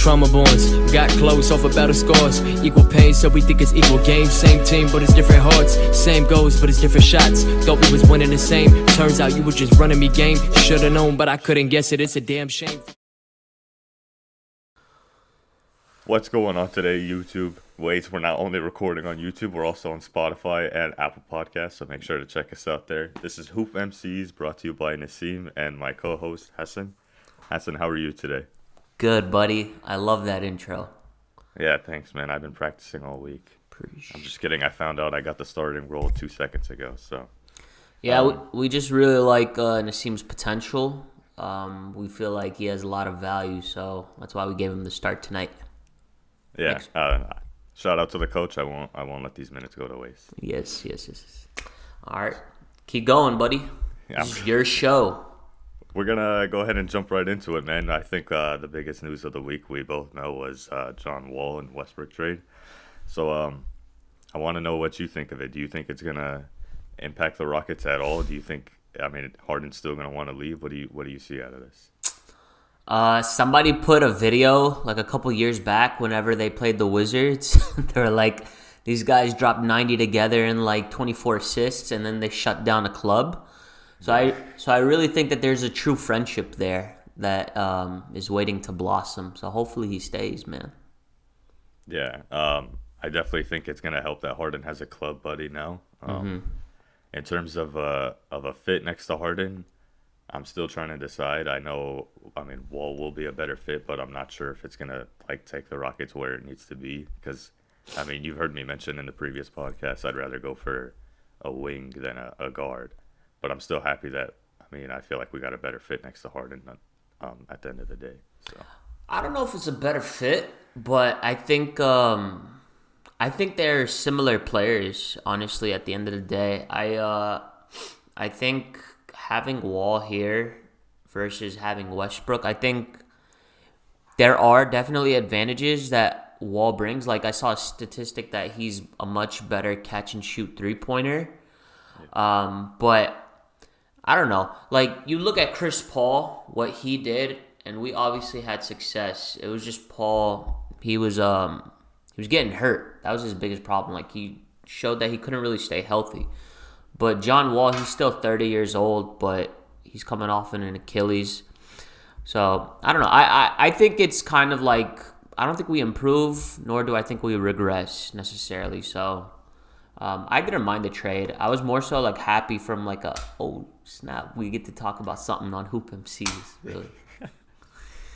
trauma bonds. Got close off of battle scars. Equal pain, so we think it's equal game. Same team, but it's different hearts. Same goals, but it's different shots. Thought we was winning the same. Turns out you were just running me game. Should've known, but I couldn't guess it. It's a damn shame. What's going on today, YouTube? We're not only recording on YouTube, we're also on Spotify and Apple Podcasts, so make sure to check us out there. This is Hoop MCs, brought to you by Nassim and my co-host, Hassan. Hassan, how are you today? Good, buddy. I love that intro. Yeah, thanks, man. I've been practicing all week. I'm just kidding. I found out I got the starting role 2 seconds ago, so... Yeah, we just really like Nassim's potential. We feel like he has a lot of value, so that's why we gave him the start tonight. Yeah, shout out to the coach. I won't let these minutes go to waste. Yes. All right, keep going, buddy. Yeah. This is your show. We're gonna go ahead and jump right into it, man. I think the biggest news of the week we both know was John Wall and Westbrook trade. So I want to know what you think of it. Do you think it's gonna impact the Rockets at all? Do you think Harden's still gonna want to leave? What do you see out of this? Somebody put a video like a couple years back whenever they played the Wizards. They were like, these guys dropped 90 together in like 24 assists, and then they shut down a club. So I really think that there's a true friendship there that is waiting to blossom. So hopefully he stays, man. Yeah, I definitely think it's gonna help that Harden has a club buddy now. In terms of a fit next to Harden, I'm still trying to decide. Wall will be a better fit, but I'm not sure if it's gonna take the Rockets where it needs to be. Because, you've heard me mention in the previous podcast, I'd rather go for a wing than a guard. But I'm still happy that I feel like we got a better fit next to Harden at the end of the day. So I don't know if it's a better fit, but I think they're similar players. Honestly, at the end of the day, I think having Wall here versus having Westbrook, I think there are definitely advantages that Wall brings. Like, I saw a statistic that he's a much better catch and shoot 3-pointer. But I don't know. Like, you look at Chris Paul, what he did, and we obviously had success. It was just Paul. He was getting hurt. That was his biggest problem. Like, he showed that he couldn't really stay healthy. But John Wall, he's still 30 years old, but he's coming off an Achilles. So, I don't know. I think it's kind of like, I don't think we improve, nor do I think we regress necessarily. So, I didn't mind the trade. I was more so like happy from like oh snap, we get to talk about something on Hoop MCs, really.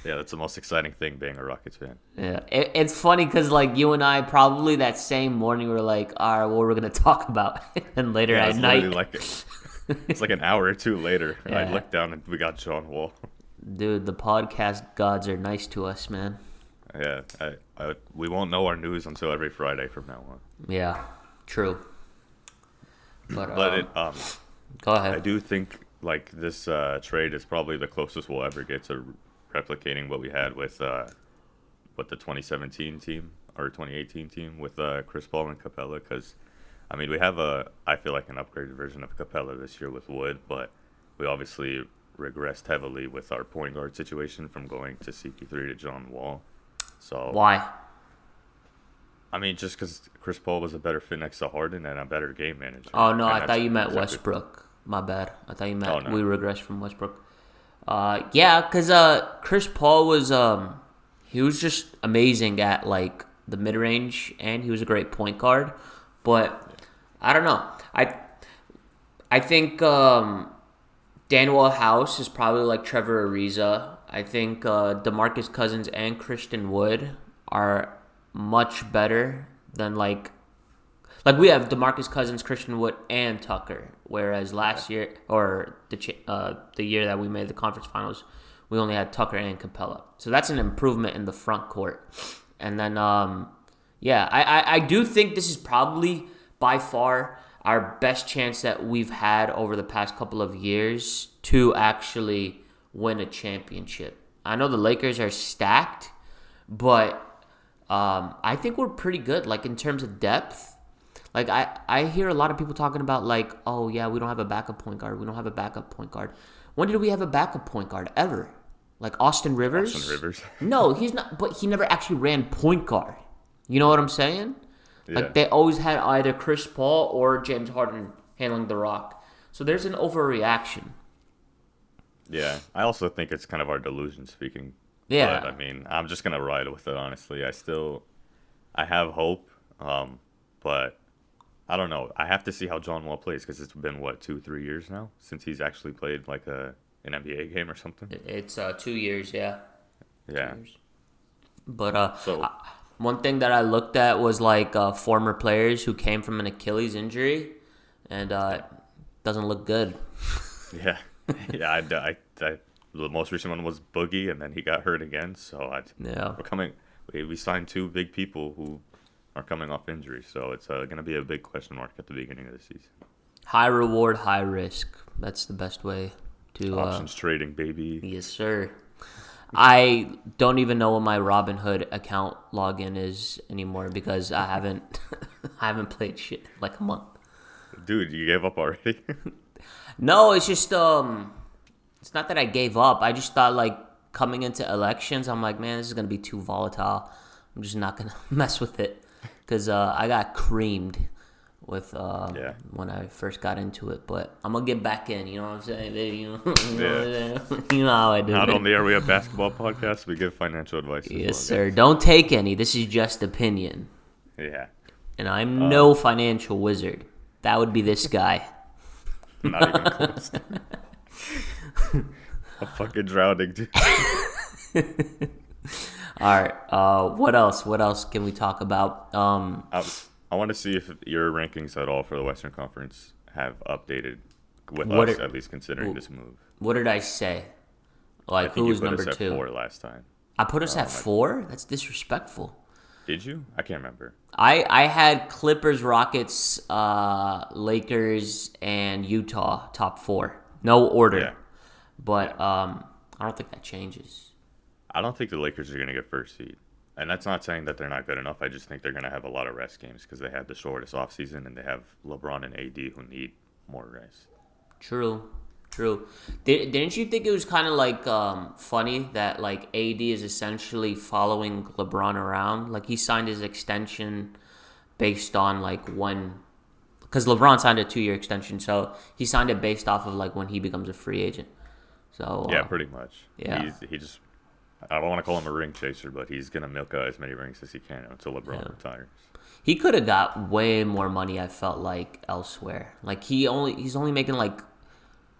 Yeah, that's the most exciting thing, being a Rockets fan. Yeah, it's funny because like you and I probably that same morning were like, all right, what we're gonna talk about, and later at night, it's like an hour or two later, and yeah. I looked down and we got John Wall. Dude, the podcast gods are nice to us, man. Yeah, we won't know our news until every Friday from now on. Yeah, true. But go ahead. I do think like this trade is probably the closest we'll ever get to replicating what we had with the 2017 team or 2018 team with Chris Paul and Capella, because we have I feel like an upgraded version of Capella this year with Wood, but we obviously regressed heavily with our point guard situation from going to CP3 to John Wall. So why? Just because Chris Paul was a better fit next to Harden and a better game manager. Oh no, I thought you meant Westbrook. My bad. I thought you meant we regressed from Westbrook. Yeah, because Chris Paul was he was just amazing at like the mid range, and he was a great point guard. But I don't know. I think Danuel House is probably like Trevor Ariza. I think DeMarcus Cousins and Christian Wood are much better than like we have DeMarcus Cousins, Christian Wood, and Tucker. Whereas last year, or the year that we made the conference finals, we only had Tucker and Capella. So that's an improvement in the front court. And then, I do think this is probably by far our best chance that we've had over the past couple of years to actually win a championship. I know the Lakers are stacked, but I think we're pretty good, like in terms of depth. Like I hear a lot of people talking about like, oh yeah, we don't have a backup point guard. We don't have a backup point guard. When did we have a backup point guard ever? Like Austin Rivers? Austin Rivers? No, he's not. But he never actually ran point guard. You know what I'm saying? Yeah. Like, they always had either Chris Paul or James Harden handling the rock. So there's an overreaction. Yeah. I also think it's kind of our delusion speaking. Yeah. But, I mean, I'm just going to ride with it, honestly. I have hope, but I don't know. I have to see how John Wall plays because it's been, 2-3 years now since he's actually played, like, an NBA game or something? It's 2 years, yeah. Yeah. 2 years. But one thing that I looked at was like former players who came from an Achilles injury, and it doesn't look good. Yeah. Yeah, the most recent one was Boogie, and then he got hurt again. So we signed 2 big people who are coming off injury, so it's going to be a big question mark at the beginning of the season. High reward, high risk. That's the best way to options trading, baby. Yes, sir. I don't even know what my Robinhood account login is anymore because I haven't played shit like a month. Dude, you gave up already? No, it's just it's not that I gave up. I just thought, like, coming into elections, I'm like, man, this is gonna be too volatile. I'm just not gonna mess with it because I got creamed with when I first got into it, but I'm gonna get back in. You know what I'm saying, baby? You know how I do. Not only are we a basketball podcast, we give financial advice. Yes, sir. Don't take any. This is just opinion. Yeah. And I'm no financial wizard. That would be this guy. Not even close. A fucking drowning dude. All right. What else? What else can we talk about? I want to see if your rankings at all for the Western Conference have updated with us, at least considering this move. What did I say? Like, who was number 2? I think you put us at 4 last time. I put us at 4? That's disrespectful. Did you? I can't remember. I had Clippers, Rockets, Lakers, and Utah top 4. No order. Yeah. But I don't think that changes. I don't think the Lakers are going to get first seed. And that's not saying that they're not good enough. I just think they're going to have a lot of rest games because they have the shortest offseason and they have LeBron and AD who need more rest. True. Didn't you think it was kind of like funny that like AD is essentially following LeBron around? Like, he signed his extension based on like when, because LeBron signed a 2-year extension, so he signed it based off of like when he becomes a free agent. So yeah, pretty much. Yeah, he just, I don't want to call him a ring chaser, but he's gonna milk out as many rings as he can until LeBron retires. He could have got way more money, I felt like, elsewhere. Like, he's only making like,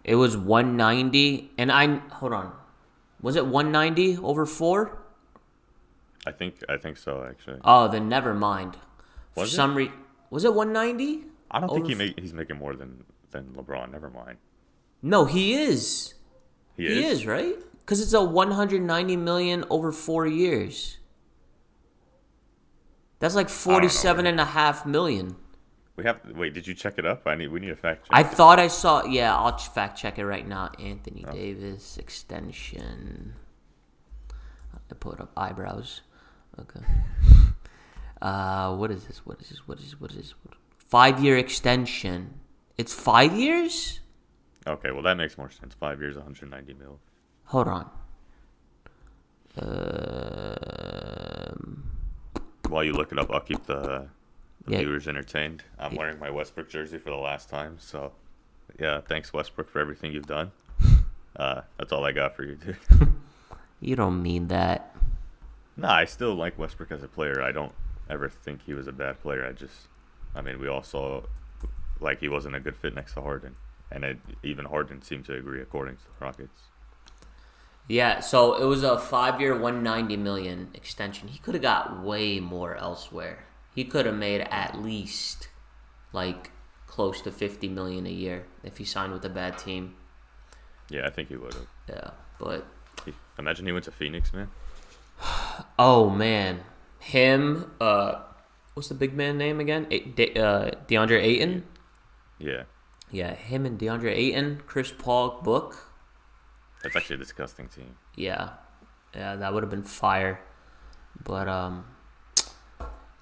it was 190, and hold on, was it 190 over 4? I think so, actually. Oh, then never mind. Was it 190? I don't think he's making more than LeBron. Never mind. No, he is. He is, right? Because it's a $190 million over 4 years. That's like $47.5 million. Wait, did you check it up? We need a fact check. I thought I saw. Yeah, I'll fact check it right now. Anthony Davis extension. I put up eyebrows. Okay. What is this? 5-year extension. It's 5 years? Okay, well that makes more sense. 5 years, 190 mil. Hold on. While you look it up, I'll keep the viewers entertained. I'm wearing my Westbrook jersey for the last time, so yeah, thanks Westbrook for everything you've done. That's all I got for you, dude. You don't mean that. Nah, I still like Westbrook as a player. I don't ever think he was a bad player. We all saw like he wasn't a good fit next to Harden, and even Harden seemed to agree according to the Rockets. Yeah, so it was a 5-year, $190 million extension. He could have got way more elsewhere. He could have made at least like close to $50 million a year if he signed with a bad team. Yeah, I think he would have. Yeah, but imagine he went to Phoenix, man. Oh man, him. What's the big man name again? DeAndre Ayton. Yeah, him and DeAndre Ayton, Chris Paul, Book. That's actually a disgusting team. Yeah, that would have been fire. But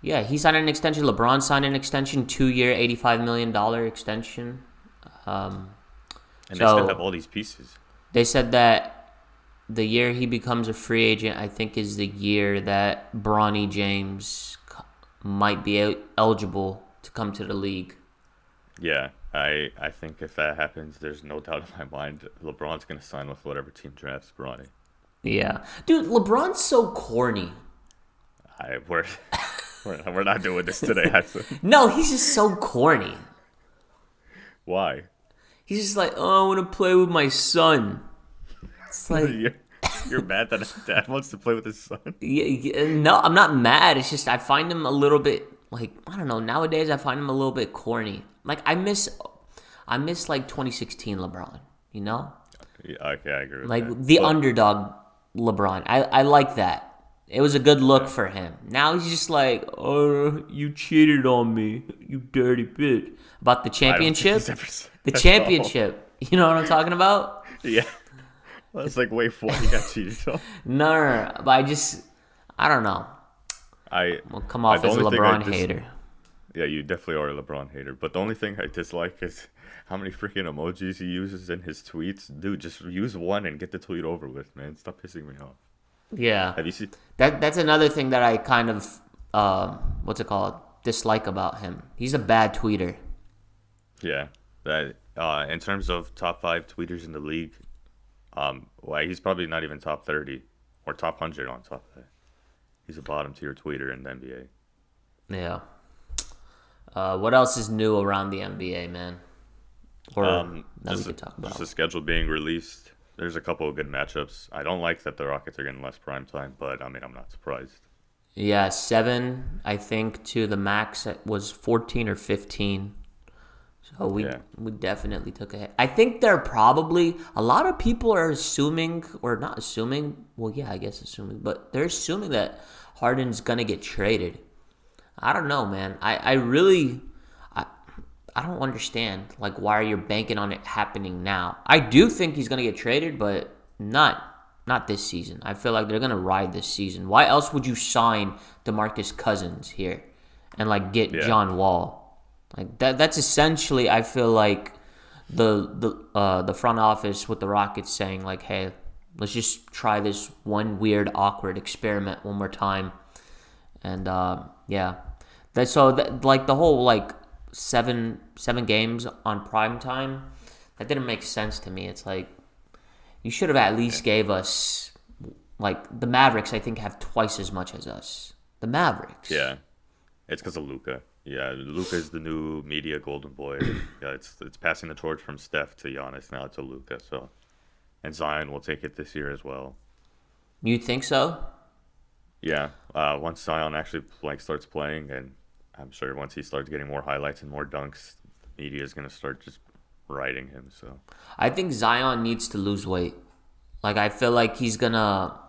yeah, he signed an extension. LeBron signed an extension, 2-year, $85 million extension. And they still have all these pieces. They said that the year he becomes a free agent, I think, is the year that Bronny James might be eligible to come to the league. Yeah, I think if that happens, there's no doubt in my mind LeBron's going to sign with whatever team drafts Bronny. Yeah. Dude, LeBron's so corny. We're not doing this today. No, he's just so corny. Why? He's just like, oh, I want to play with my son. It's like you're mad that his dad wants to play with his son? No, I'm not mad. It's just I find him a little bit like, I don't know. Nowadays, I find him a little bit corny. Like I miss like 2016 LeBron. You know? Yeah, okay, I agree with like that. The underdog LeBron. I like that. It was a good look for him. Now he's just like, oh, you cheated on me, you dirty bitch. About the championship? The championship. You know what I'm talking about? Yeah. I was like, wait, what? He got cheated on? No. But I don't know. We'll come off as a LeBron hater. Yeah, you definitely are a LeBron hater. But the only thing I dislike is how many freaking emojis he uses in his tweets. Dude, just use one and get the tweet over with, man. Stop pissing me off. Yeah. Have you seen that's another thing that I kind of dislike about him. He's a bad tweeter. Yeah. That in terms of top 5 tweeters in the league, he's probably not even top 30 or top 100 on top of that. He's a bottom tier tweeter in the NBA. Yeah. What else is new around the NBA, man? Or that we could talk about. Just the schedule being released. There's a couple of good matchups. I don't like that the Rockets are getting less prime time, but I mean, I'm not surprised. Yeah, 7, I think, to the max. It was 14 or 15. So we definitely took a hit. I think they're probably, a lot of people are assuming, or not assuming, well, yeah, I guess assuming, but they're assuming that Harden's going to get traded. I don't know, man. I don't understand, like, why are you banking on it happening now? I do think he's going to get traded, but not this season. I feel like they're going to ride this season. Why else would you sign DeMarcus Cousins here and, like, get John Wall? Like, that's essentially, I feel like, the front office with the Rockets saying, like, hey, let's just try this one weird, awkward experiment one more time. And, yeah. Like, the whole, like, seven games on prime time, that didn't make sense to me. It's like, you should have at least gave us, like, the Mavericks, I think, have twice as much as us. The Mavericks. Yeah. It's because of Luka. Yeah, Luka is the new media golden boy. Yeah, it's passing the torch from Steph to Giannis now to Luka. So, and Zion will take it this year as well. You think so? Yeah. Once Zion actually starts playing, and I'm sure once he starts getting more highlights and more dunks, the media is gonna start just riding him. So I think Zion needs to lose weight. Like, I feel like he's gonna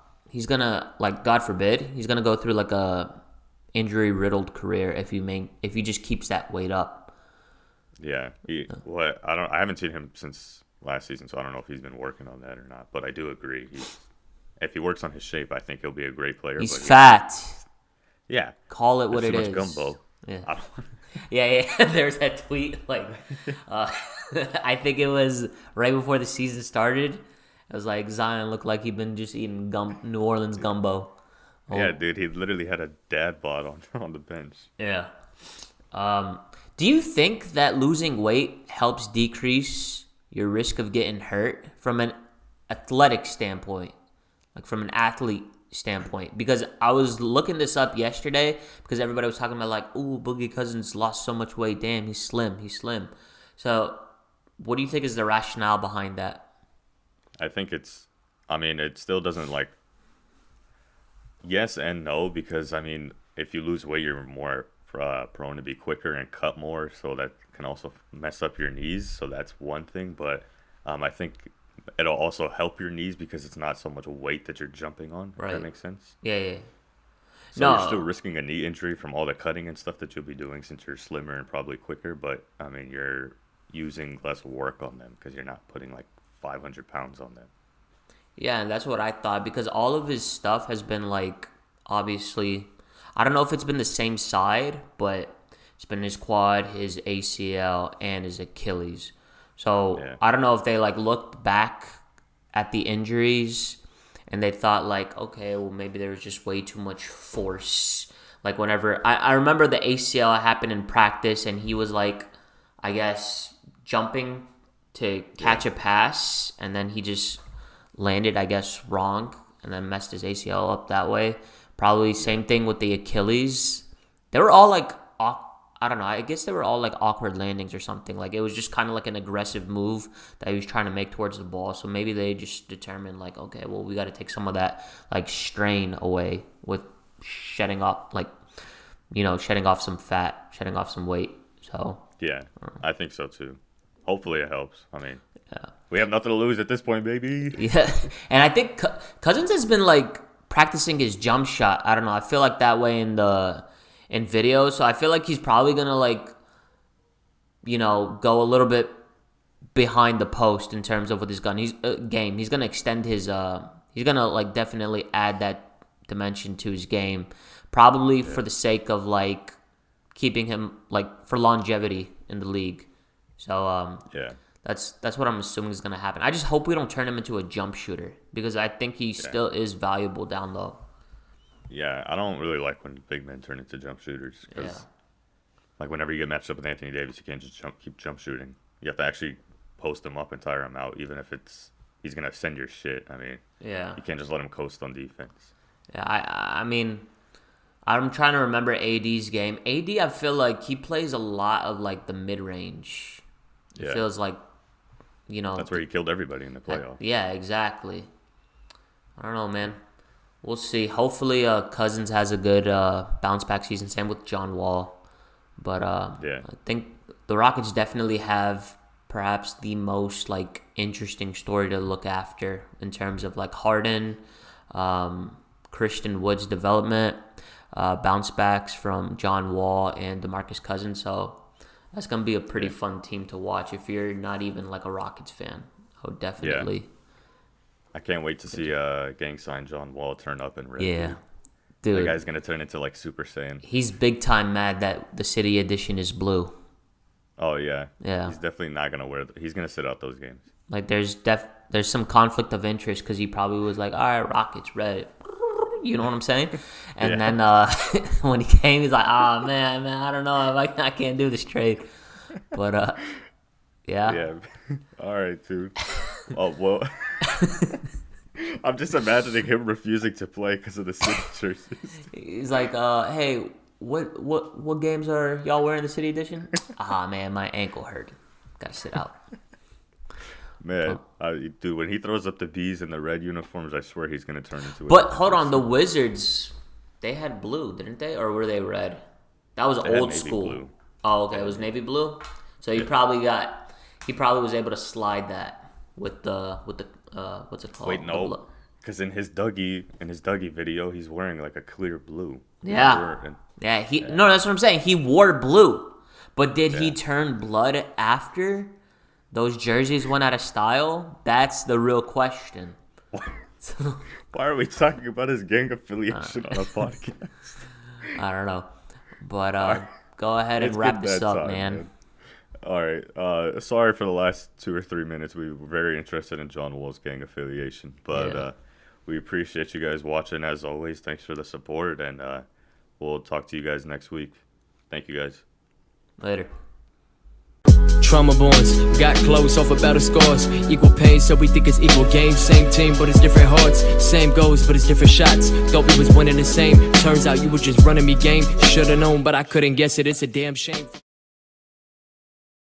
like, God forbid, he's gonna go through like a injury riddled career if he just keeps that weight up. Yeah. I haven't seen him since last season, so I don't know if he's been working on that or not. But I do agree. If he works on his shape, I think he'll be a great player. He's fat. Yeah. Call it what it is. Gumbo. Yeah. Yeah. There's that tweet. Like, I think it was right before the season started. It was like Zion looked like he'd been just eating New Orleans gumbo. Oh. Yeah, dude, he literally had a dad bod on the bench. Yeah. Do you think that losing weight helps decrease your risk of getting hurt from an athletic standpoint? Like, from an athlete standpoint? Because I was looking this up yesterday because everybody was talking about, like, ooh, Boogie Cousins lost so much weight. Damn, he's slim. So, what do you think is the rationale behind that? I think it still doesn't, like, yes and no, because, I mean, if you lose weight, you're more prone to be quicker and cut more, so that can also mess up your knees, so that's one thing, but I think it'll also help your knees because it's not so much weight that you're jumping on, right. If that makes sense? Yeah. So you're still risking a knee injury from all the cutting and stuff that you'll be doing since you're slimmer and probably quicker, but, I mean, you're using less work on them because you're not putting, like, 500 pounds on them. Yeah, and that's what I thought, because all of his stuff has been, like, obviously, I don't know if it's been the same side, but it's been his quad, his ACL, and his Achilles. So, yeah. I don't know if they, like, looked back at the injuries and they thought like, okay, well maybe there was just way too much force. Like whenever I remember the ACL happened in practice, and he was like, I guess jumping to catch a pass, and then he just landed, I guess, wrong, and then messed his ACL up that way. Probably same thing with the Achilles. They were all like, I don't know, I guess they were all like awkward landings or something. Like it was just kind of like an aggressive move that he was trying to make towards the ball. So maybe they just determined like, okay, well, we got to take some of that like strain away with shedding off some fat, shedding off some weight. So yeah, I think so too. Hopefully it helps. I mean, we have nothing to lose at this point, baby. Yeah, and I think Cousins has been like practicing his jump shot. I don't know. I feel like that way in videos. So I feel like he's probably gonna like, go a little bit behind the post in terms of with his gun. He's gonna extend his. He's gonna like definitely add that dimension to his game, probably for the sake of like keeping him like for longevity in the league. So that's what I'm assuming is gonna happen. I just hope we don't turn him into a jump shooter, because I think he still is valuable down low. Yeah, I don't really like when big men turn into jump shooters, because like whenever you get matched up with Anthony Davis, you can't just keep jump shooting. You have to actually post him up and tire him out, even if he's gonna send your shit. I mean, you can't just let him coast on defense. Yeah, I mean, I'm trying to remember AD's game. AD, I feel like he plays a lot of like the mid range. It feels like, that's where he killed everybody in the playoffs. Yeah, exactly. I don't know, man. We'll see. Hopefully, Cousins has a good bounce back season. Same with John Wall. But I think the Rockets definitely have perhaps the most like interesting story to look after in terms of like Harden, Christian Wood's development, bounce backs from John Wall and DeMarcus Cousins. So that's gonna be a pretty fun team to watch if you're not even like a Rockets fan. I would definitely. Yeah. I can't wait to see gang sign John Wall turn up in red. Yeah, dude, that guy's gonna turn into like Super Saiyan. He's big time mad that the City Edition is blue. Oh yeah. He's definitely not gonna he's gonna sit out those games. Like there's some conflict of interest, because he probably was like, all right, Rockets red. You know what I'm saying? And then when he came, he's like, man, I don't know if I can't do this trade. But yeah. All right, dude. Oh well. I'm just imagining him refusing to play because of the City jerseys. He's like, hey, what games are y'all wearing the City Edition? Man, my ankle hurt. Gotta sit out. Man, dude, when he throws up the B's in the red uniforms, I swear he's gonna turn into. But hold on, the Wizards, they had blue, didn't they, or were they red? That was old school. Blue. Oh, okay, it was navy blue. So he probably was able to slide that with the what's it called? Wait, no, because in his Dougie video, he's wearing like a clear blue. Yeah, no, that's what I'm saying. He wore blue, but did he turn blood after those jerseys went out of style? That's the real question. Why are we talking about his gang affiliation on a podcast? I don't know, but go ahead and wrap this up, man. All right. Sorry for the last 2 or 3 minutes. We were very interested in John Wall's gang affiliation, but we appreciate you guys watching as always. Thanks for the support, and we'll talk to you guys next week. Thank you guys. Later. Trauma bonds, got close off of better scores. Equal pain, so we think it's equal games. Same team, but it's different hearts. Same goals, but it's different shots. Thought we was winning the same. Turns out you were just running me game. Should've known, but I couldn't guess it. It's a damn shame.